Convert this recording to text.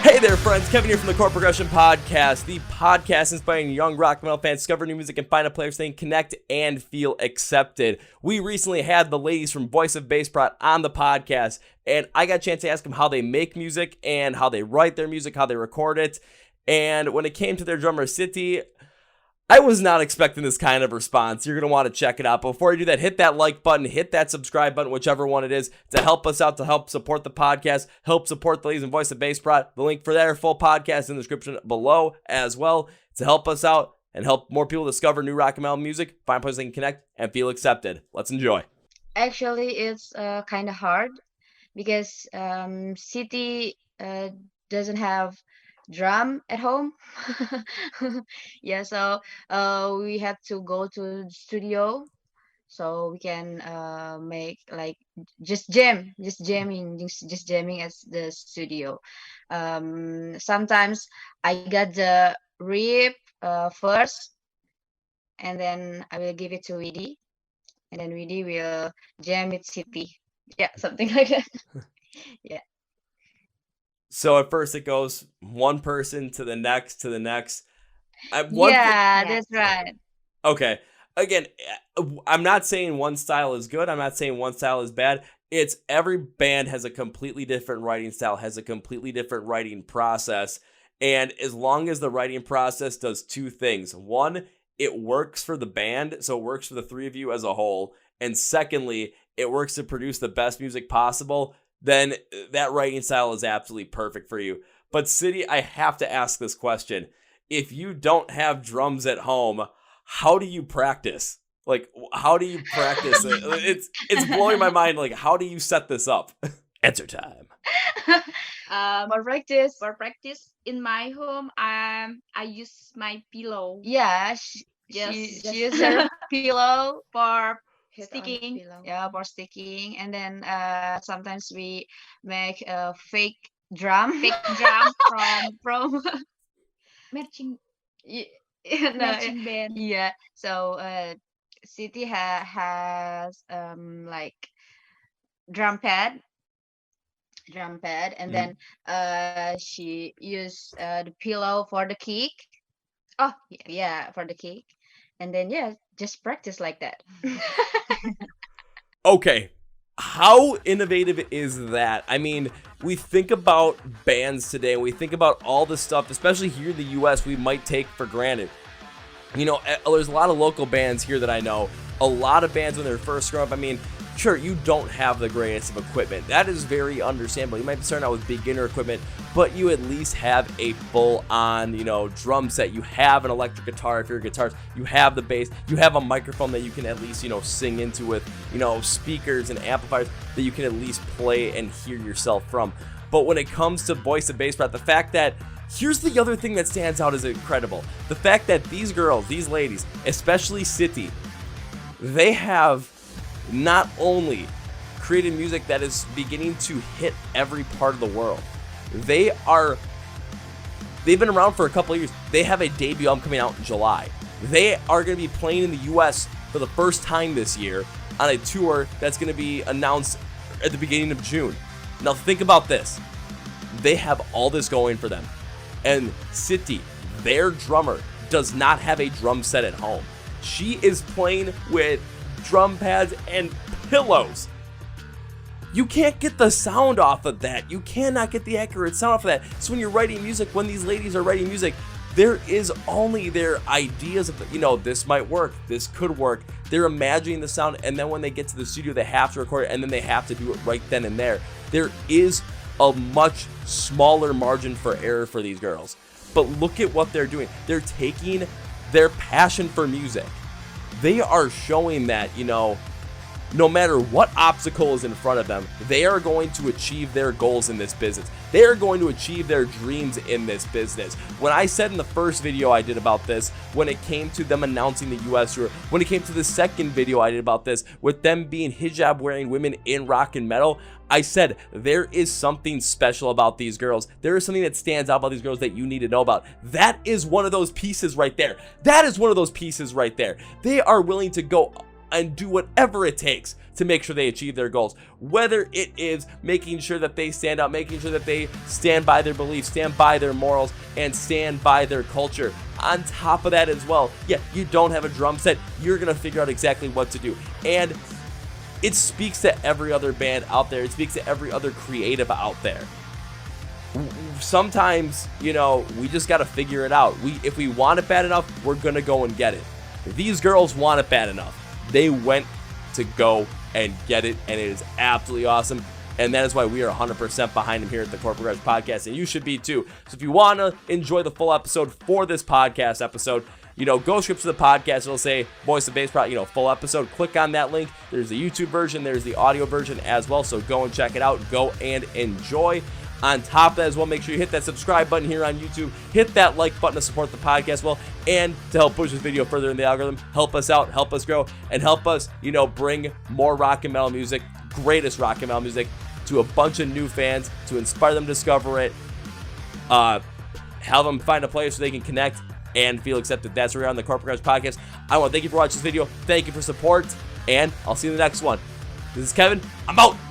Hey there, friends. Kevin here from the Chord Progression Podcast, the podcast inspiring young rock metal fans to discover new music and find a place they can connect and feel accepted. We recently had the ladies from Voice of Baceprot on the podcast, and I got a chance to ask them how they make music and how they write their music, how they record it. And when it came to their drummer, City, I was not expecting this kind of response. You're going to want to check it out. But before you do that, hit that like button, hit that subscribe button, whichever one it is, to help us out, to help support the podcast, help support the ladies in Voice of Baceprot. The link for their full podcast in the description below as well, to help us out and help more people discover new rock and metal music, find places they can connect, and feel accepted. Let's enjoy. Actually, it's kind of hard because City doesn't have drum at home. Yeah, so we had to go to the studio so we can make like just jamming at the studio. Sometimes I got the rip first, and then I will give it to Widi, and then Widi will jam with City. Yeah, something like that. Yeah. So at first it goes one person to the next, to the next. That's right. Okay. Again, I'm not saying one style is good. I'm not saying one style is bad. It's every band has a completely different writing style, has a completely different writing process. And as long as the writing process does two things. One, it works for the band, so it works for the three of you as a whole. And secondly, it works to produce the best music possible. Then that writing style is absolutely perfect for you. But City, I have to ask this question. If you don't have drums at home, how do you practice? Like, how do you practice? It's blowing my mind. Like, how do you set this up? Answer time. For practice in my home, I use my pillow. Yeah, Yes, she use her pillow for hit on sticking. pillow. Yeah, for sticking, and then sometimes we make a fake drum. Fake drum from matching Yeah, matching band. yeah. So City has like drum pad, and then she use the pillow for the kick. Oh yeah, for the kick, and then just practice like that. Okay. How innovative is that? I mean, we think about bands today, and we think about all the stuff, especially here in the US, we might take for granted. You know, there's a lot of local bands here that I know. A lot of bands when they're first growing up, I mean, sure, you don't have the greatest of equipment. That is very understandable. You might be starting out with beginner equipment, but you at least have a full-on, drum set. You have an electric guitar if you're a guitarist. You have the bass. You have a microphone that you can at least, sing into with, speakers and amplifiers that you can at least play and hear yourself from. But when it comes to Voice of Baceprot, the fact that here's the other thing that stands out as incredible. The fact that these girls, these ladies, especially City, they have not only created music that is beginning to hit every part of the world. They've been around for a couple of years. They have a debut album coming out in July. They are going to be playing in the US for the first time this year on a tour that's going to be announced at the beginning of June. Now think about this. They have all this going for them. And City, their drummer, does not have a drum set at home. She is playing with drum pads and pillows. You can't get the sound off of that. You cannot get the accurate sound off of that. So when you're writing music, when these ladies are writing music, there is only their ideas of, this might work, this could work. They're imagining the sound, and then when they get to the studio, they have to record it, and then they have to do it right then and there. There is a much smaller margin for error for these girls. But look at what they're doing. They're taking their passion for music. They are showing that, no matter what obstacle is in front of them, they are going to achieve their goals in this business. They are going to achieve their dreams in this business. When I said in the first video I did about this, when it came to them announcing the US tour, when it came to the second video I did about this, with them being hijab wearing women in rock and metal, I said there is something special about these girls. There is something that stands out about these girls that you need to know about. That is one of those pieces right there. That is one of those pieces right there. They are willing to go and do whatever it takes to make sure they achieve their goals. Whether it is making sure that they stand out, making sure that they stand by their beliefs, stand by their morals, and stand by their culture. On top of that as well, yeah, you don't have a drum set, you're going to figure out exactly what to do. And it speaks to every other band out there. It speaks to every other creative out there. Sometimes, you know, we just got to figure it out. If we want it bad enough, we're going to go and get it. These girls want it bad enough. They went to go and get it, and it is absolutely awesome. And that is why we are 100% behind them here at the Chord Progression Podcast, and you should be too. So if you want to enjoy the full episode for this podcast episode, you know, go script to the podcast. It'll say Voice of Baceprot, you know, full episode. Click on that link. There's the YouTube version. There's the audio version as well. So go and check it out. Go and enjoy. On top of that as well, make sure you hit that subscribe button here on YouTube. Hit that like button to support the podcast well, and to help push this video further in the algorithm. Help us out, help us grow, and help us, you know, bring more rock and metal music, greatest rock and metal music, to a bunch of new fans, to inspire them to discover it, have them find a place where they can connect and feel accepted. That's where we are on the Chord Progression Podcast. I want to thank you for watching this video. Thank you for support, and I'll see you in the next one. This is Kevin. I'm out.